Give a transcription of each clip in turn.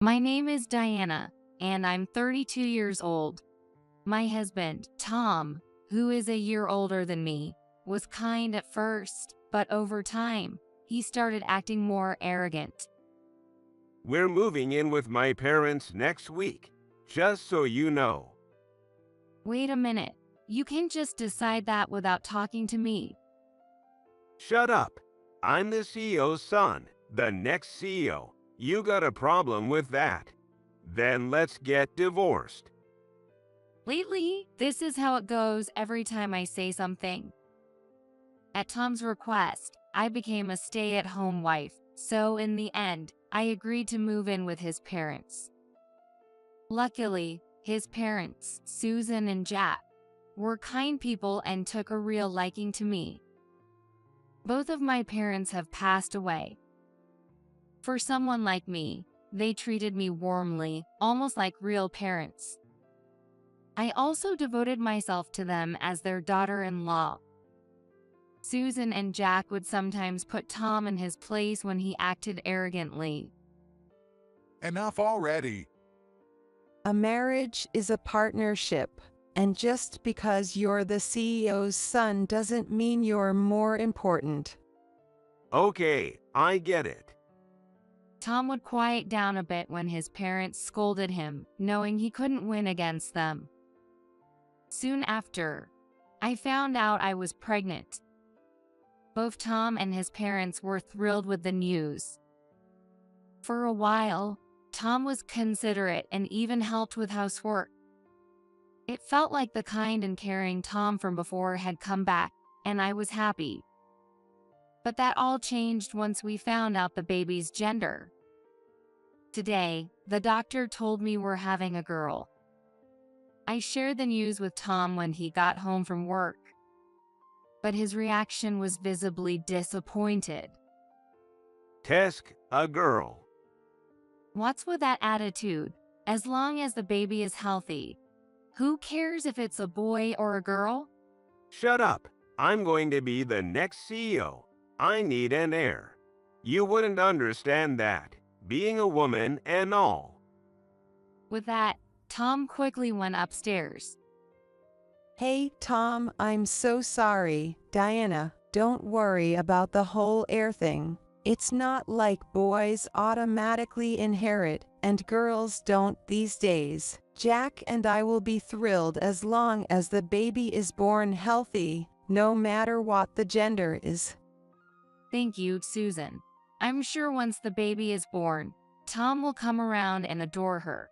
My name is Diana, and I'm 32 years old. My husband, Tom, who is a year older than me, was kind at first, but over time, he started acting more arrogant. We're moving in with my parents next week, just so you know. Wait a minute, you can't just decide that without talking to me. Shut up. I'm the CEO's son, the next CEO. You got a problem with that? Then let's get divorced. Lately, this is how it goes every time I say something. At Tom's request, I became a stay-at-home wife, so in the end, I agreed to move in with his parents. Luckily, his parents, Susan and Jack, were kind people and took a real liking to me. Both of my parents have passed away. For someone like me, they treated me warmly, almost like real parents. I also devoted myself to them as their daughter-in-law. Susan and Jack would sometimes put Tom in his place when he acted arrogantly. Enough already. A marriage is a partnership, and just because you're the CEO's son doesn't mean you're more important. Okay, I get it. Tom would quiet down a bit when his parents scolded him, knowing he couldn't win against them. Soon after, I found out I was pregnant. Both Tom and his parents were thrilled with the news. For a while, Tom was considerate and even helped with housework. It felt like the kind and caring Tom from before had come back, and I was happy. But that all changed once we found out the baby's gender. Today, the doctor told me we're having a girl. I shared the news with Tom when he got home from work, but his reaction was visibly disappointed. Tesk, a girl. What's with that attitude? As long as the baby is healthy, who cares if it's a boy or a girl? Shut up. I'm going to be the next CEO. I need an heir. You wouldn't understand that, being a woman and all. With that, Tom quickly went upstairs. Hey, Tom, I'm so sorry. Diana, don't worry about the whole heir thing. It's not like boys automatically inherit, and girls don't these days. Jack and I will be thrilled as long as the baby is born healthy, no matter what the gender is. Thank you, Susan. I'm sure once the baby is born, Tom will come around and adore her.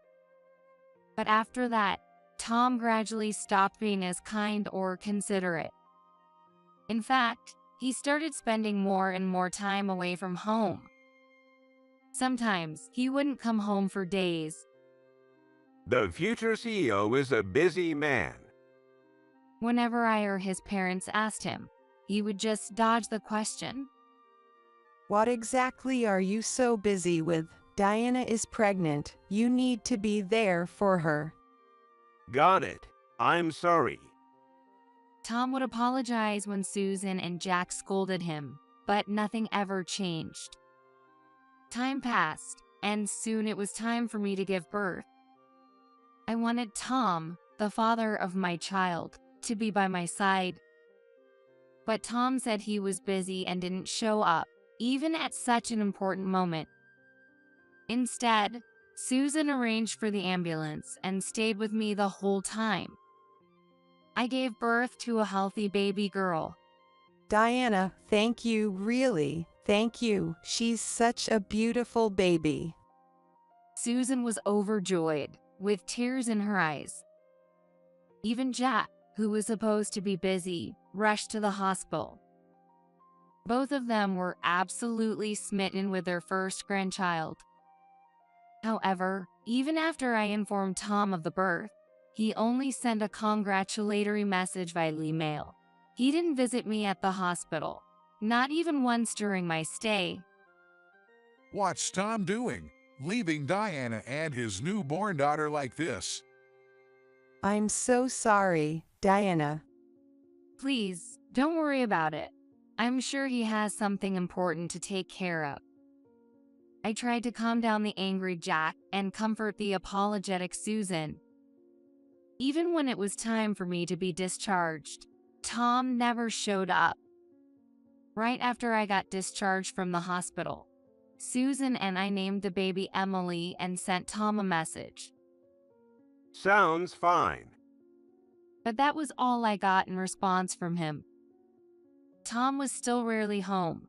But after that, Tom gradually stopped being as kind or considerate. In fact, he started spending more and more time away from home. Sometimes he wouldn't come home for days. The future CEO is a busy man. Whenever I or his parents asked him, he would just dodge the question. What exactly are you so busy with? Diana is pregnant. You need to be there for her. Got it. I'm sorry. Tom would apologize when Susan and Jack scolded him, but nothing ever changed. Time passed, and soon it was time for me to give birth. I wanted Tom, the father of my child, to be by my side. But Tom said he was busy and didn't show up, even at such an important moment. Instead, Susan arranged for the ambulance and stayed with me the whole time. I gave birth to a healthy baby girl. Diana, thank you, really. Thank you. She's such a beautiful baby. Susan was overjoyed, with tears in her eyes. Even Jack, who was supposed to be busy, rushed to the hospital. Both of them were absolutely smitten with their first grandchild. However, even after I informed Tom of the birth, he only sent a congratulatory message via email. He didn't visit me at the hospital, not even once during my stay. What's Tom doing, leaving Diana and his newborn daughter like this? I'm so sorry, Diana. Please, don't worry about it. I'm sure he has something important to take care of. I tried to calm down the angry Jack and comfort the apologetic Susan. Even when it was time for me to be discharged, Tom never showed up. Right after I got discharged from the hospital, Susan and I named the baby Emily and sent Tom a message. Sounds fine. But that was all I got in response from him. Tom was still rarely home.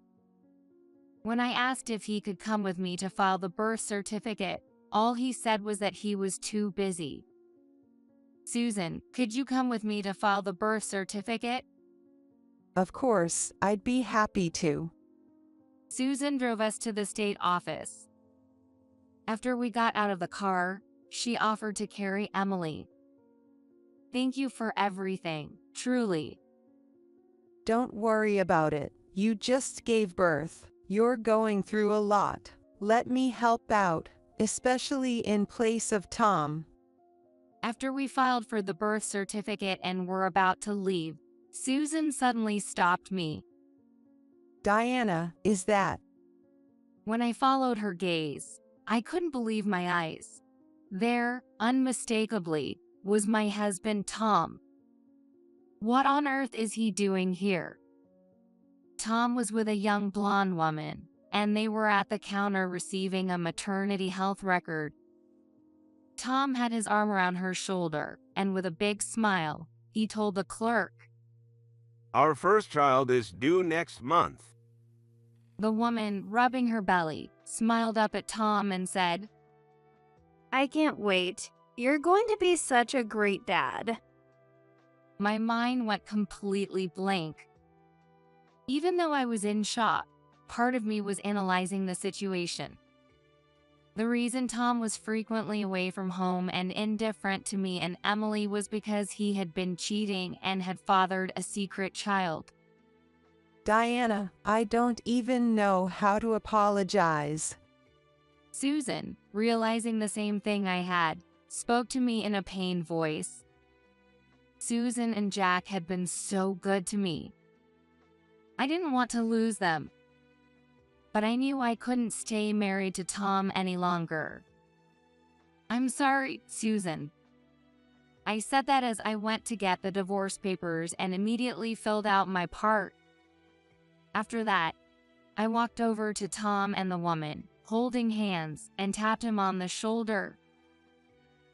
When I asked if he could come with me to file the birth certificate, all he said was that he was too busy. Susan, could you come with me to file the birth certificate? Of course, I'd be happy to. Susan drove us to the state office. After we got out of the car, she offered to carry Emily. Thank you for everything, truly. Don't worry about it. You just gave birth. You're going through a lot. Let me help out, especially in place of Tom. After we filed for the birth certificate and were about to leave, Susan suddenly stopped me. Diana, is that? When I followed her gaze, I couldn't believe my eyes. There, unmistakably, was my husband Tom. What on earth is he doing here? Tom was with a young blonde woman, and they were at the counter receiving a maternity health record. Tom had his arm around her shoulder, and with a big smile, he told the clerk, Our first child is due next month. The woman, rubbing her belly, smiled up at Tom and said, I can't wait. You're going to be such a great dad. My mind went completely blank. Even though I was in shock, part of me was analyzing the situation. The reason Tom was frequently away from home and indifferent to me and Emily was because he had been cheating and had fathered a secret child. Diana, I don't even know how to apologize. Susan, realizing the same thing I had, spoke to me in a pained voice. Susan and Jack had been so good to me. I didn't want to lose them. But I knew I couldn't stay married to Tom any longer. I'm sorry, Susan. I said that as I went to get the divorce papers and immediately filled out my part. After that, I walked over to Tom and the woman, holding hands, and tapped him on the shoulder.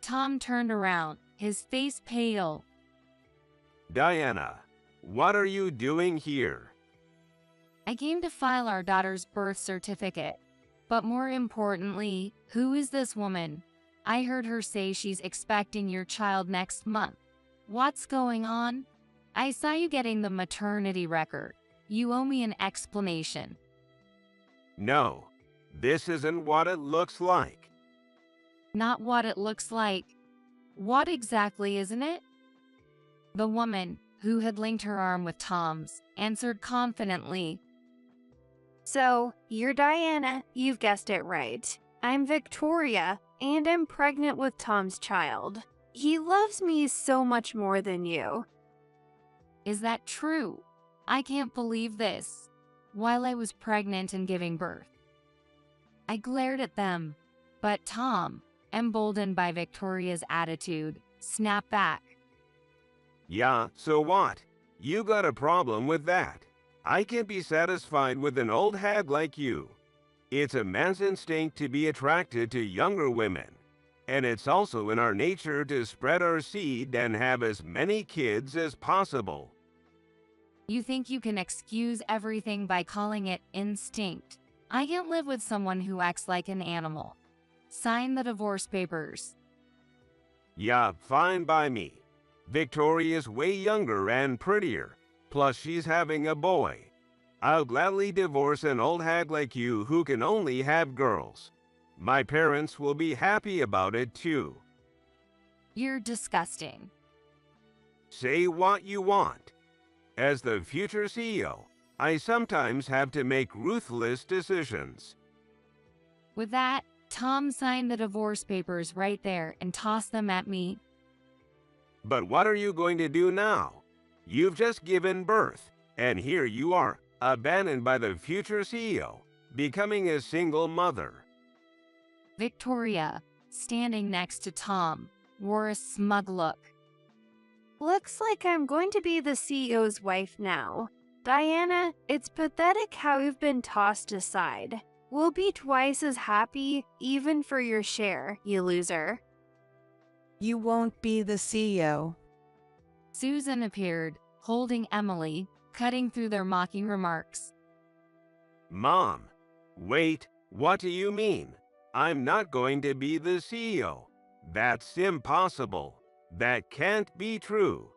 Tom turned around, his face pale. Diana, what are you doing here? I came to file our daughter's birth certificate. But more importantly, who is this woman? I heard her say she's expecting your child next month. What's going on? I saw you getting the maternity record. You owe me an explanation. No, this isn't what it looks like. Not what it looks like. What exactly isn't it? The woman, who had linked her arm with Tom's, answered confidently. So, you're Diana, you've guessed it right. I'm Victoria, and I'm pregnant with Tom's child. He loves me so much more than you. Is that true? I can't believe this. While I was pregnant and giving birth. I glared at them, but Tom, emboldened by Victoria's attitude, snapped back. Yeah, so what? You got a problem with that. I can't be satisfied with an old hag like you. It's a man's instinct to be attracted to younger women. And it's also in our nature to spread our seed and have as many kids as possible. You think you can excuse everything by calling it instinct? I can't live with someone who acts like an animal. Sign the divorce papers. Yeah, fine by me. Victoria's way younger and prettier. Plus she's having a boy. I'll gladly divorce an old hag like you who can only have girls. My parents will be happy about it too. You're disgusting. Say what you want. As the future CEO, I sometimes have to make ruthless decisions. With that, Tom signed the divorce papers right there and tossed them at me. But what are you going to do now? You've just given birth, and here you are, abandoned by the future CEO, becoming a single mother. Victoria, standing next to Tom, wore a smug look. Looks like I'm going to be the CEO's wife now. Diana, it's pathetic how you've been tossed aside. We'll be twice as happy, even for your share, you loser. You won't be the CEO. Susan appeared, holding Emily, cutting through their mocking remarks. Mom, wait, what do you mean? I'm not going to be the CEO. That's impossible. That can't be true.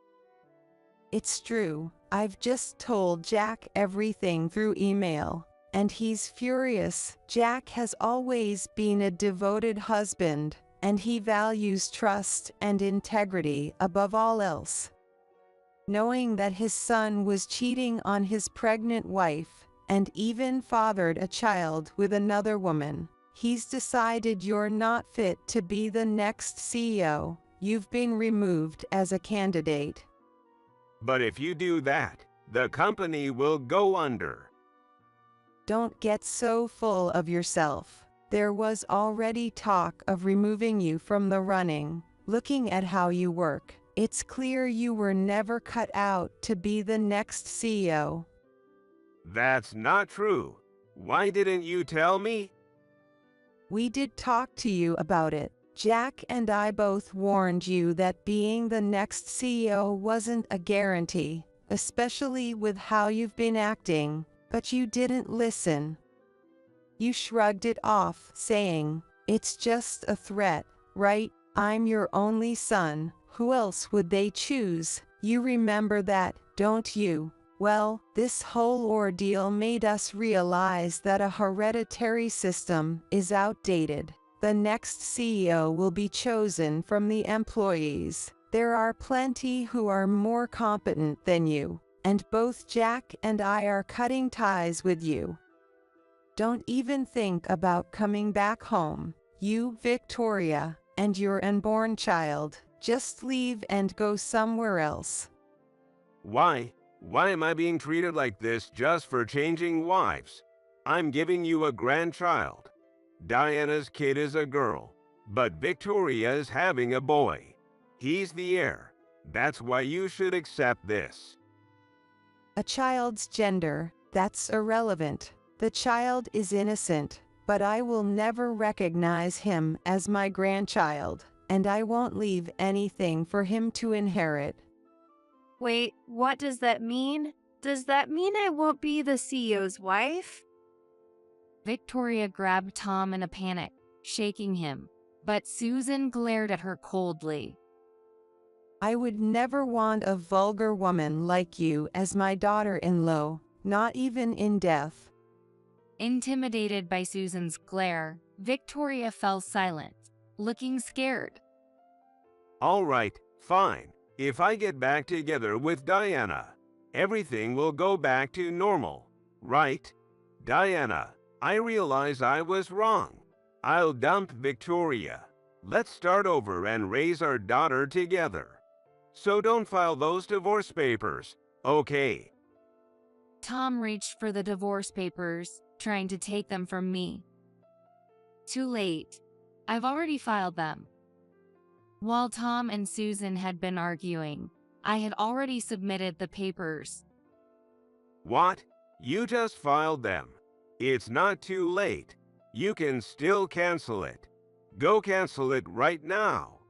It's true. I've just told Jack everything through email, and he's furious. Jack has always been a devoted husband, and he values trust and integrity above all else. Knowing that his son was cheating on his pregnant wife and even fathered a child with another woman, he's decided you're not fit to be the next CEO. You've been removed as a candidate. But if you do that, the company will go under. Don't get so full of yourself. There was already talk of removing you from the running. Looking at how you work, it's clear you were never cut out to be the next CEO. That's not true. Why didn't you tell me? We did talk to you about it. Jack and I both warned you that being the next CEO wasn't a guarantee, especially with how you've been acting, but you didn't listen. You shrugged it off, saying, "It's just a threat, right? I'm your only son. Who else would they choose?" You remember that, don't you? Well, this whole ordeal made us realize that a hereditary system is outdated. The next CEO will be chosen from the employees. There are plenty who are more competent than you, and both Jack and I are cutting ties with you. Don't even think about coming back home. You, Victoria, and your unborn child, just leave and go somewhere else. Why? Why am I being treated like this just for changing wives? I'm giving you a grandchild. Diana's kid is a girl, but Victoria is having a boy. He's the heir. That's why you should accept this. A child's gender, that's irrelevant. The child is innocent, but I will never recognize him as my grandchild, and I won't leave anything for him to inherit. Wait, what does that mean? Does that mean I won't be the CEO's wife? Victoria grabbed Tom in a panic, shaking him, but Susan glared at her coldly. I would never want a vulgar woman like you as my daughter-in-law, not even in death. Intimidated by Susan's glare, Victoria fell silent, looking scared. All right, fine. If I get back together with Diana, everything will go back to normal, right? Diana, I realize I was wrong. I'll dump Victoria. Let's start over and raise our daughter together. So don't file those divorce papers, okay? Tom reached for the divorce papers, trying to take them from me. Too late. I've already filed them. While Tom and Susan had been arguing, I had already submitted the papers. What? You just filed them. It's not too late. You can still cancel it. Go cancel it right now.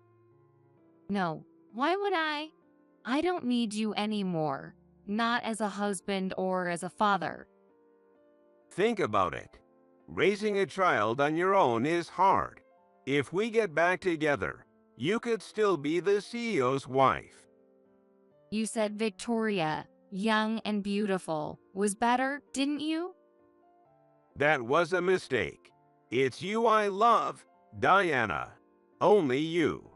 No, why would I? I don't need you anymore, not as a husband or as a father. Think about it. Raising a child on your own is hard. If we get back together, you could still be the CEO's wife. You said Victoria, young and beautiful, was better, didn't you? That was a mistake. It's you I love, Diana. Only you.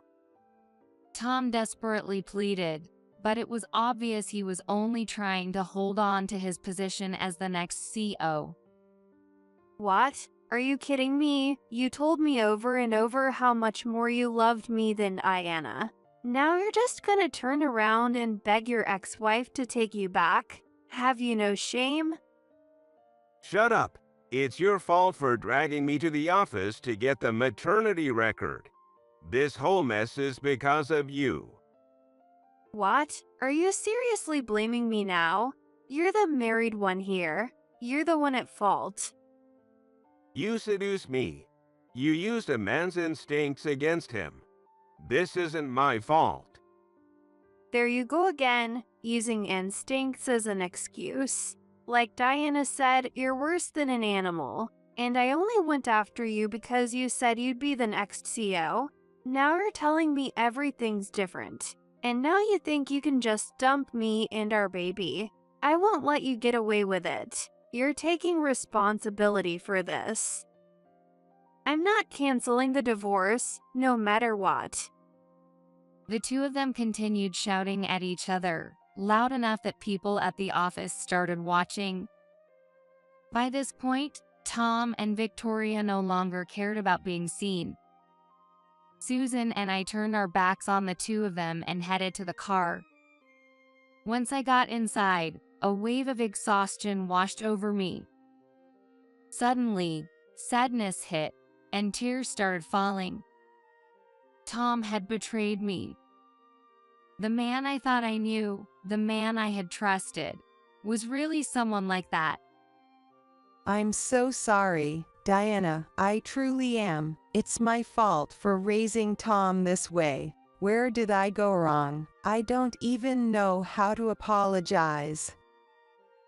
Tom desperately pleaded, but it was obvious he was only trying to hold on to his position as the next CEO. What? Are you kidding me? You told me over and over how much more you loved me than Diana. Now you're just gonna turn around and beg your ex-wife to take you back? Have you no shame? Shut up. It's your fault for dragging me to the office to get the maternity record. This whole mess is because of you. What? Are you seriously blaming me now? You're the married one here. You're the one at fault. You seduced me. You used a man's instincts against him. This isn't my fault. There you go again, using instincts as an excuse. Like Diana said, you're worse than an animal. And I only went after you because you said you'd be the next CEO. Now you're telling me everything's different. And now you think you can just dump me and our baby. I won't let you get away with it. You're taking responsibility for this. I'm not canceling the divorce, no matter what. The two of them continued shouting at each other, loud enough that people at the office started watching. By this point, Tom and Victoria no longer cared about being seen. Susan and I turned our backs on the two of them and headed to the car. Once I got inside, a wave of exhaustion washed over me. Suddenly, sadness hit, and tears started falling. Tom had betrayed me. The man I thought I knew, the man I had trusted, was really someone like that. I'm so sorry, Diana. I truly am. It's my fault for raising Tom this way. Where did I go wrong? I don't even know how to apologize.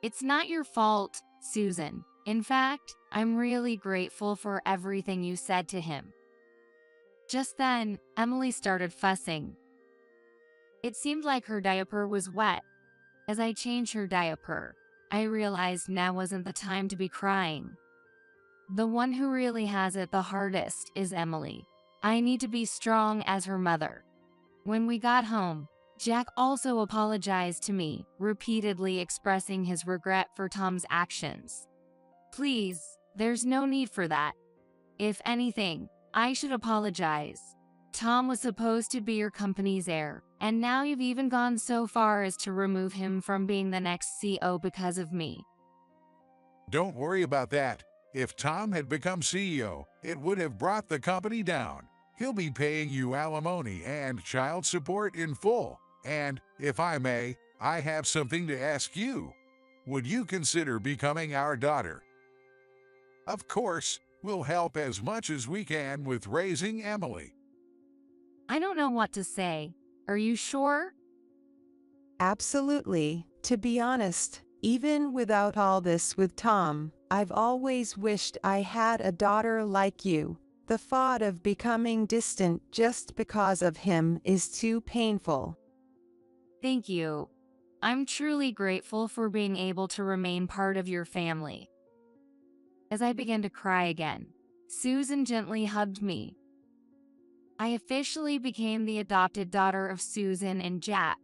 It's not your fault, Susan. In fact, I'm really grateful for everything you said to him. Just then, Emily started fussing. It seemed like her diaper was wet. As I changed her diaper, I realized now wasn't the time to be crying. The one who really has it the hardest is Emily. I need to be strong as her mother. When we got home, Jack also apologized to me, repeatedly expressing his regret for Tom's actions. Please, there's no need for that. If anything, I should apologize. Tom was supposed to be your company's heir, and now you've even gone so far as to remove him from being the next CEO because of me. Don't worry about that. If Tom had become CEO, it would have brought the company down. He'll be paying you alimony and child support in full. And, if I may, I have something to ask you. Would you consider becoming our daughter? Of course, we'll help as much as we can with raising Emily. I don't know what to say. Are you sure? Absolutely. To be honest, even without all this with Tom, I've always wished I had a daughter like you. The thought of becoming distant just because of him is too painful. Thank you. I'm truly grateful for being able to remain part of your family. As I began to cry again, Susan gently hugged me. I officially became the adopted daughter of Susan and Jack.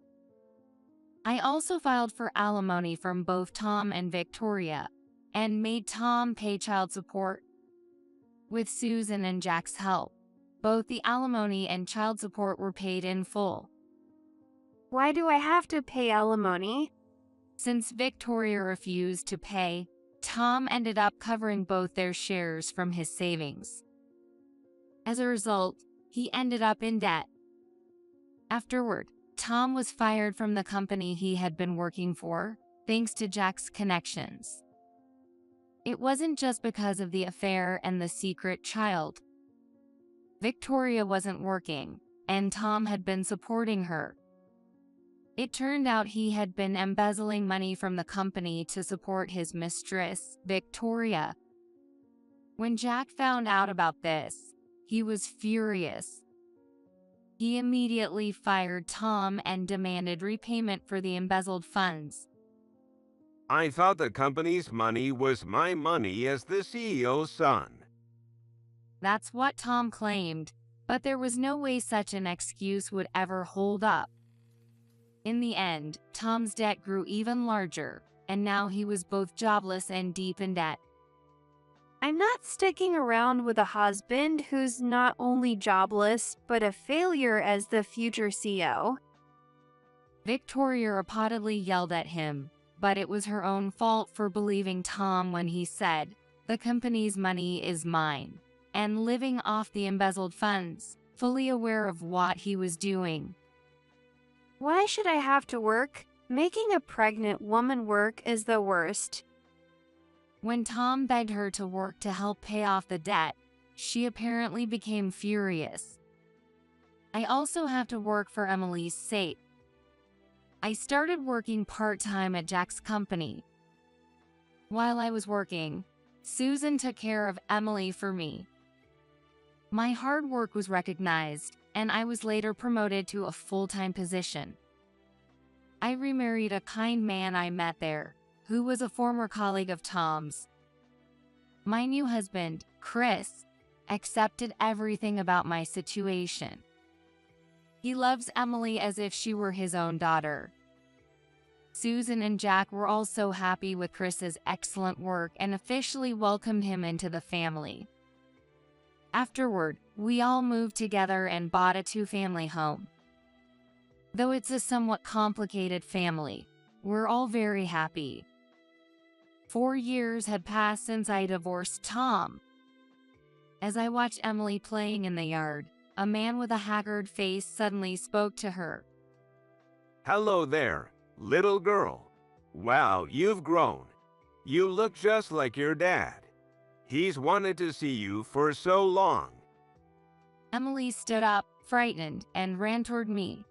I also filed for alimony from both Tom and Victoria, and made Tom pay child support. With Susan and Jack's help, both the alimony and child support were paid in full. Why do I have to pay alimony? Since Victoria refused to pay, Tom ended up covering both their shares from his savings. As a result, he ended up in debt. Afterward, Tom was fired from the company he had been working for, thanks to Jack's connections. It wasn't just because of the affair and the secret child. Victoria wasn't working, and Tom had been supporting her. It turned out he had been embezzling money from the company to support his mistress, Victoria. When Jack found out about this, he was furious. He immediately fired Tom and demanded repayment for the embezzled funds. I thought the company's money was my money as the CEO's son. That's what Tom claimed, but there was no way such an excuse would ever hold up. In the end, Tom's debt grew even larger, and now he was both jobless and deep in debt. I'm not sticking around with a husband who's not only jobless, but a failure as the future CEO. Victoria reportedly yelled at him, but it was her own fault for believing Tom when he said, The company's money is mine, and living off the embezzled funds, fully aware of what he was doing. Why should I have to work? Making a pregnant woman work is the worst. When Tom begged her to work to help pay off the debt, she apparently became furious. I also have to work for Emily's sake. I started working part-time at Jack's company. While I was working, Susan took care of Emily for me. My hard work was recognized, and I was later promoted to a full-time position. I remarried a kind man I met there, who was a former colleague of Tom's. My new husband, Chris, accepted everything about my situation. He loves Emily as if she were his own daughter. Susan and Jack were also happy with Chris's excellent work and officially welcomed him into the family. Afterward, we all moved together and bought a two-family home. Though it's a somewhat complicated family, we're all very happy. 4 years had passed since I divorced Tom. As I watched Emily playing in the yard, a man with a haggard face suddenly spoke to her. Hello there, little girl. Wow, you've grown. You look just like your dad. He's wanted to see you for so long. Emily stood up, frightened, and ran toward me.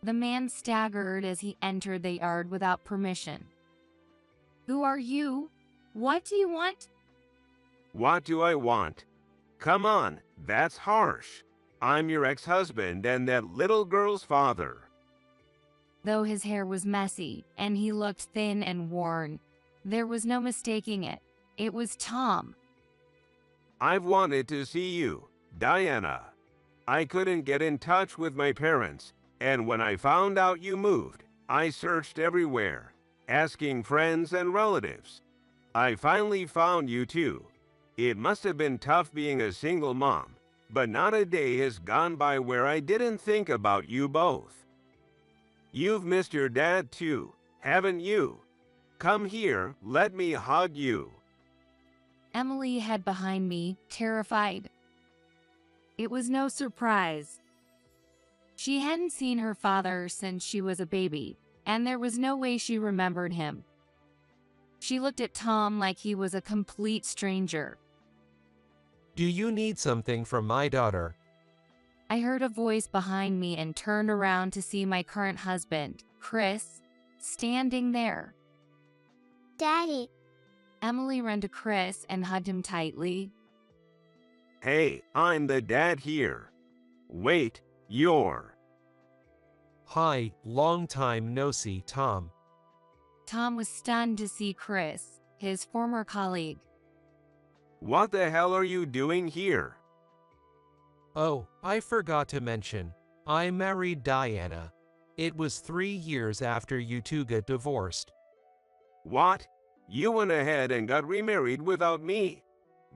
The man staggered as he entered the yard without permission. Who are you? What do you want? What do I want? Come on, that's harsh. I'm your ex-husband and that little girl's father. Though his hair was messy and he looked thin and worn, there was no mistaking it. It was Tom. I've wanted to see you, Diana. I couldn't get in touch with my parents, and when I found out you moved, I searched everywhere, asking friends and relatives. I finally found you too. It must have been tough being a single mom, but not a day has gone by where I didn't think about you both. You've missed your dad too, haven't you? Come here, let me hug you. Emily hid behind me, terrified. It was no surprise. She hadn't seen her father since she was a baby, and there was no way she remembered him. She looked at Tom like he was a complete stranger. Do you need something from my daughter? I heard a voice behind me and turned around to see my current husband, Chris, standing there. Daddy. Emily ran to Chris and hugged him tightly. Hey, I'm the dad here. Wait, you're... Hi, long time no see, Tom. Tom was stunned to see Chris, his former colleague. What the hell are you doing here? Oh, I forgot to mention, I married Diana. It was 3 years after you two got divorced. What? You went ahead and got remarried without me?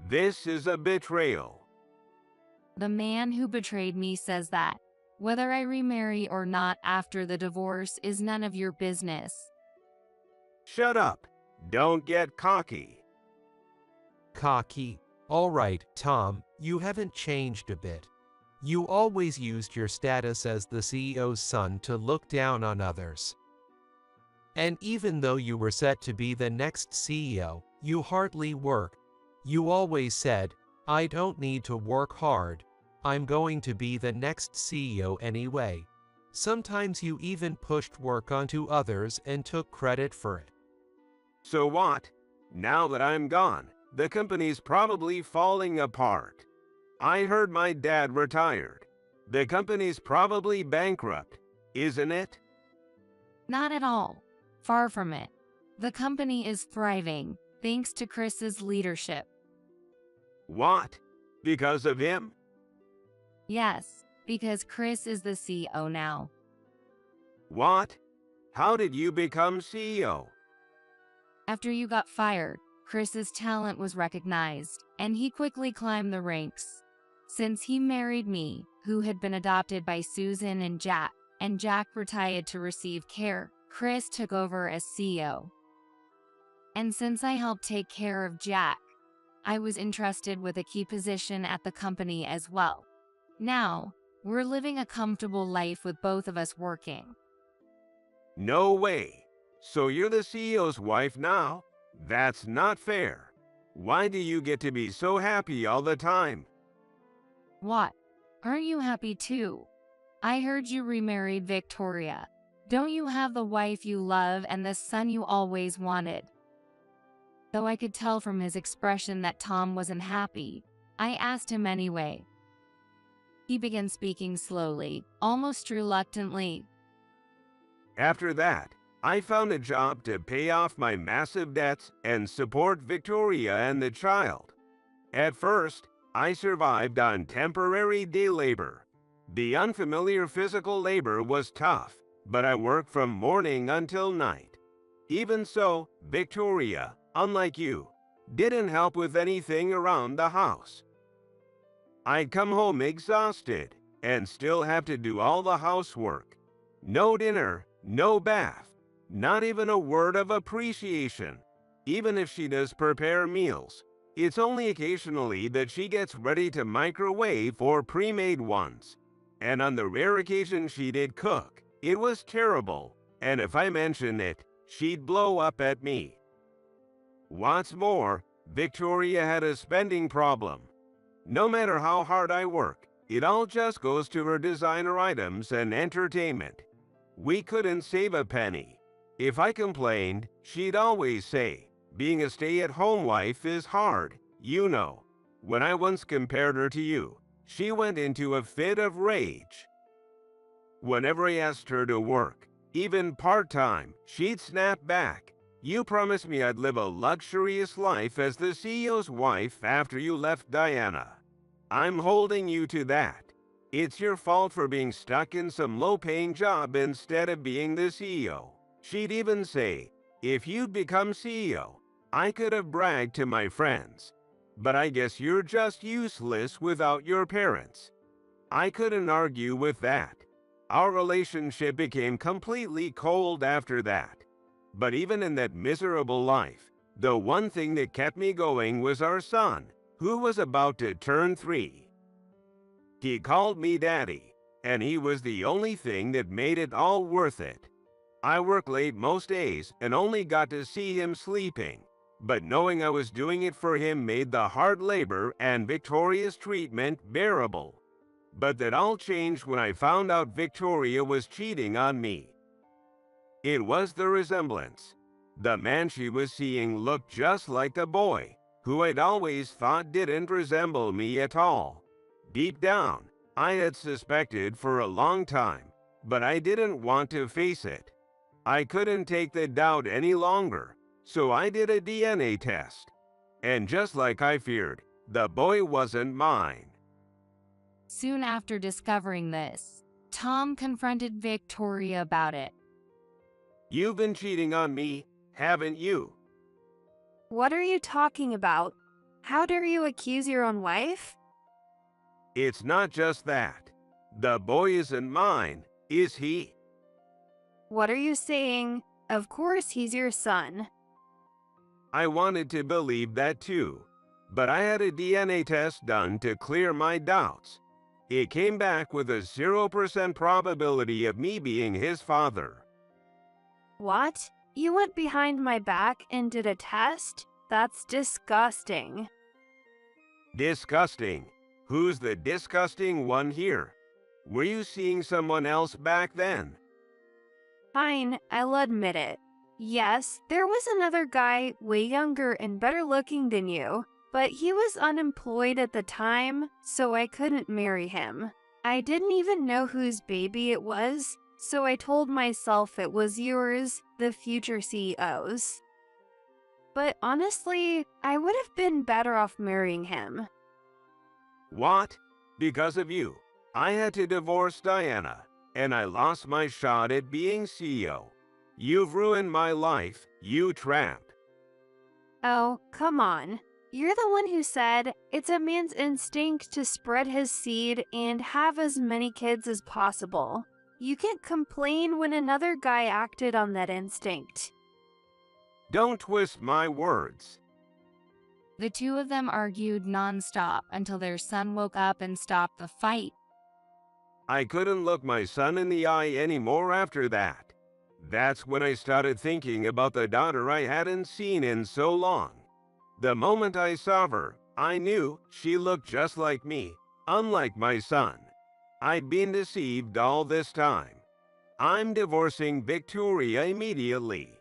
This is a betrayal. The man who betrayed me says that whether I remarry or not after the divorce is none of your business. Shut up. Don't get cocky. Cocky. All right, Tom, you haven't changed a bit. You always used your status as the CEO's son to look down on others. And even though you were set to be the next CEO, you hardly work. You always said, I don't need to work hard. I'm going to be the next CEO anyway. Sometimes you even pushed work onto others and took credit for it. So what? Now that I'm gone, the company's probably falling apart. I heard my dad retired. The company's probably bankrupt, isn't it? Not at all. Far from it. The company is thriving, thanks to Chris's leadership. What? Because of him? Yes, because Chris is the CEO now. What? How did you become CEO? After you got fired, Chris's talent was recognized, and he quickly climbed the ranks. Since he married me, who had been adopted by Susan and Jack retired to receive care, Chris took over as CEO. And since I helped take care of Jack, I was interested with a key position at the company as well. Now, we're living a comfortable life with both of us working. No way. So you're the CEO's wife now? That's not fair. Why do you get to be so happy all the time? What? Aren't you happy too? I heard you remarried Victoria. Don't you have the wife you love and the son you always wanted? Though I could tell from his expression that Tom wasn't happy, I asked him anyway. He began speaking slowly, almost reluctantly. After that, I found a job to pay off my massive debts and support Victoria and the child. At first, I survived on temporary day labor. The unfamiliar physical labor was tough, but I worked from morning until night. Even so, Victoria, unlike you, didn't help with anything around the house. I'd come home exhausted and still have to do all the housework. No dinner, no bath, not even a word of appreciation. Even if she does prepare meals, it's only occasionally that she gets ready to microwave or pre-made ones. And on the rare occasion she did cook, it was terrible, and if I mentioned it, she'd blow up at me. What's more, Victoria had a spending problem. No matter how hard I work, it all just goes to her designer items and entertainment. We couldn't save a penny. If I complained, she'd always say, "Being a stay-at-home wife is hard, you know." When I once compared her to you, she went into a fit of rage. Whenever I asked her to work, even part-time, she'd snap back. "You promised me I'd live a luxurious life as the CEO's wife after you left Diana. I'm holding you to that. It's your fault for being stuck in some low-paying job instead of being the CEO." She'd even say, "If you'd become CEO, I could have bragged to my friends. But I guess you're just useless without your parents." I couldn't argue with that. Our relationship became completely cold after that. But even in that miserable life, the one thing that kept me going was our son, who was about to turn 3. He called me Daddy, and he was the only thing that made it all worth it. I worked late most days and only got to see him sleeping, but knowing I was doing it for him made the hard labor and Victoria's treatment bearable. But that all changed when I found out Victoria was cheating on me. It was the resemblance. The man she was seeing looked just like the boy, who I'd always thought didn't resemble me at all. Deep down, I had suspected for a long time, but I didn't want to face it. I couldn't take the doubt any longer, so I did a DNA test. And just like I feared, the boy wasn't mine. Soon after discovering this, Tom confronted Victoria about it. "You've been cheating on me, haven't you?" What are you talking about? How dare you accuse your own wife? "It's not just that. The boy isn't mine, is he?" What are you saying? Of course he's your son. I wanted to believe that too, but I had a DNA test done to clear my doubts. It came back with a 0% probability of me being his father. What? You went behind my back and did a test? That's disgusting. Disgusting? Who's the disgusting one here? Were you seeing someone else back then? Fine, I'll admit it. Yes, there was another guy way younger and better looking than you, but he was unemployed at the time, so I couldn't marry him. I didn't even know whose baby it was, so I told myself it was yours, the future CEO's. But honestly, I would have been better off marrying him. What? Because of you, I had to divorce Diana, and I lost my shot at being CEO. You've ruined my life, you tramp. Oh, come on. You're the one who said it's a man's instinct to spread his seed and have as many kids as possible. You can't complain when another guy acted on that instinct. Don't twist my words. The two of them argued nonstop until their son woke up and stopped the fight. I couldn't look my son in the eye anymore after that. That's when I started thinking about the daughter I hadn't seen in so long. The moment I saw her, I knew she looked just like me, unlike my son. I'd been deceived all this time. I'm divorcing Victoria immediately.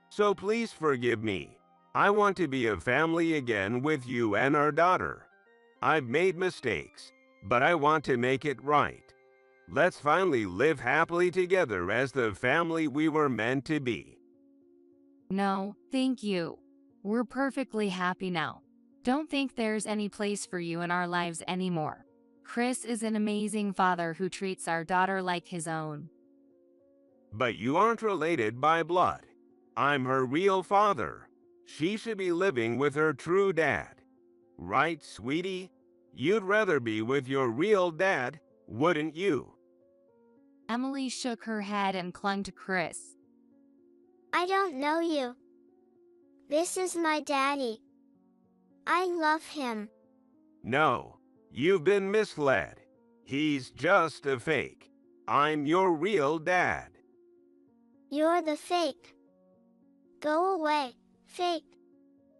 So please forgive me. I want to be a family again with you and our daughter. I've made mistakes, but I want to make it right. Let's finally live happily together as the family we were meant to be. No, thank you. We're perfectly happy now. Don't think there's any place for you in our lives anymore. Chris is an amazing father who treats our daughter like his own. But you aren't related by blood. I'm her real father. She should be living with her true dad. Right, sweetie? You'd rather be with your real dad, wouldn't you? Emily shook her head and clung to Chris. I don't know you. This is my daddy. I love him. No, you've been misled. He's just a fake. I'm your real dad. You're the fake. Go away, fake.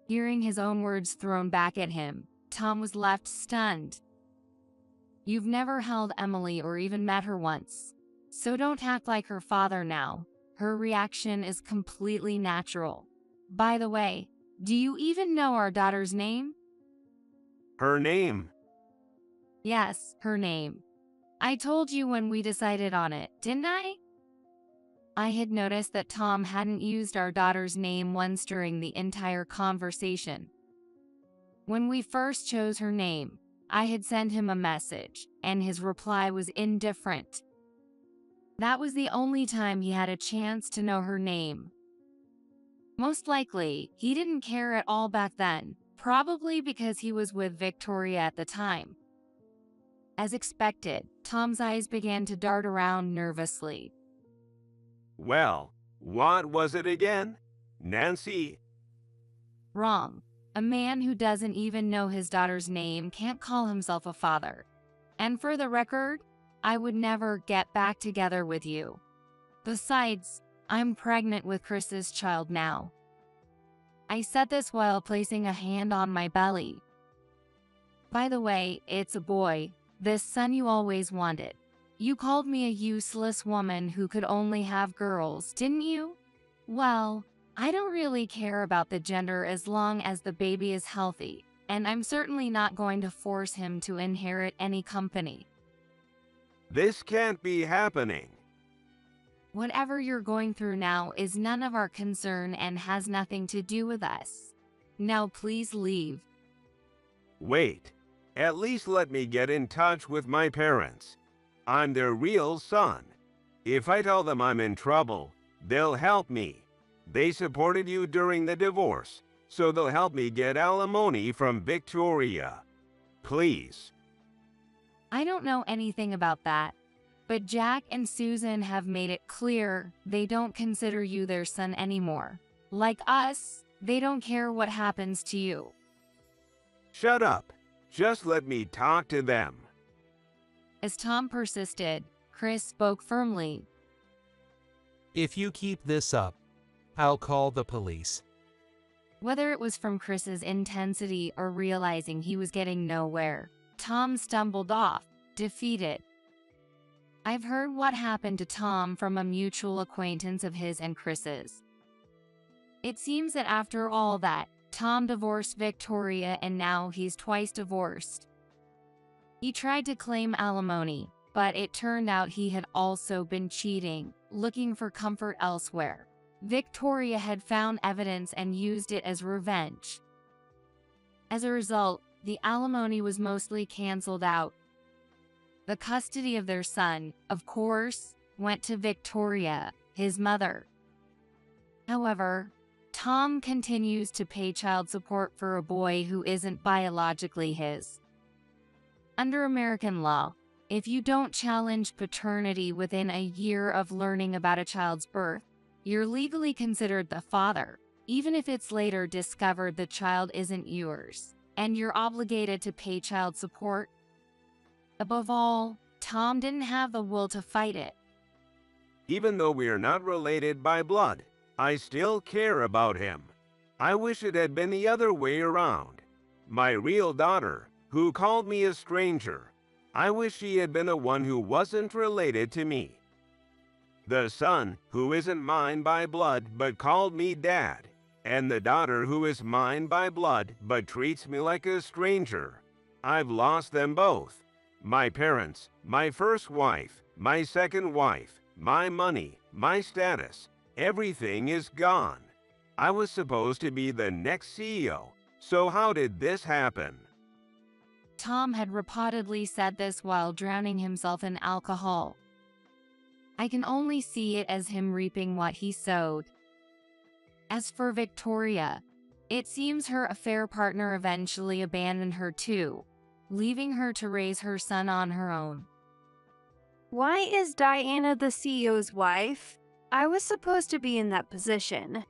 Hearing his own words thrown back at him, Tom was left stunned. You've never held Emily or even met her once, so don't act like her father now. Her reaction is completely natural. By the way, do you even know our daughter's name? Her name? Yes, her name. I told you when we decided on it, didn't I? I had noticed that Tom hadn't used our daughter's name once during the entire conversation. When we first chose her name, I had sent him a message, and his reply was indifferent. That was the only time he had a chance to know her name. Most likely, he didn't care at all back then, probably because he was with Victoria at the time. As expected, Tom's eyes began to dart around nervously. Well, what was it again? Nancy? Wrong. A man who doesn't even know his daughter's name can't call himself a father. And for the record, I would never get back together with you. Besides, I'm pregnant with Chris's child now. I said this while placing a hand on my belly. By the way, it's a boy, this son you always wanted. You called me a useless woman who could only have girls, didn't you? Well, I don't really care about the gender as long as the baby is healthy, and I'm certainly not going to force him to inherit any company. This can't be happening. Whatever you're going through now is none of our concern and has nothing to do with us. Now please leave. Wait, at least let me get in touch with my parents. I'm their real son. If I tell them I'm in trouble, they'll help me. They supported you during the divorce, so they'll help me get alimony from Victoria. Please. I don't know anything about that, but Jack and Susan have made it clear they don't consider you their son anymore. Like us, they don't care what happens to you. Shut up. Just let me talk to them. As Tom persisted, Chris spoke firmly. If you keep this up, I'll call the police. Whether it was from Chris's intensity or realizing he was getting nowhere, Tom stumbled off, defeated. I've heard what happened to Tom from a mutual acquaintance of his and Chris's. It seems that after all that, Tom divorced Victoria and now he's twice divorced. He tried to claim alimony, but it turned out he had also been cheating, looking for comfort elsewhere. Victoria had found evidence and used it as revenge. As a result, the alimony was mostly canceled out. The custody of their son, of course, went to Victoria, his mother. However, Tom continues to pay child support for a boy who isn't biologically his. Under American law, if you don't challenge paternity within a year of learning about a child's birth, You're legally considered the father, even if it's later discovered the child isn't yours, and you're obligated to pay child support. Above all, Tom didn't have the will to fight it. Even though we are not related by blood, I still care about him. I wish it had been the other way around. My real daughter, who called me a stranger, I wish she had been the one who wasn't related to me. The son, who isn't mine by blood but called me dad, and the daughter who is mine by blood but treats me like a stranger. I've lost them both. My parents, my first wife, my second wife, my money, my status, everything is gone. I was supposed to be the next CEO, so how did this happen? Tom had repeatedly said this while drowning himself in alcohol. I can only see it as him reaping what he sowed. As for Victoria, it seems her affair partner eventually abandoned her too, leaving her to raise her son on her own. Why is Diana the CEO's wife? I was supposed to be in that position.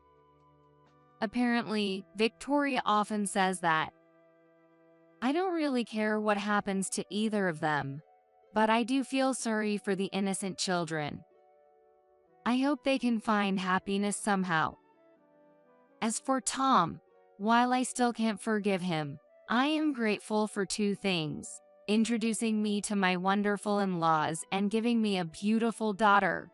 Apparently, Victoria often says that. I don't really care what happens to either of them, but I do feel sorry for the innocent children. I hope they can find happiness somehow. As for Tom, while I still can't forgive him, I am grateful for two things: introducing me to my wonderful in-laws and giving me a beautiful daughter.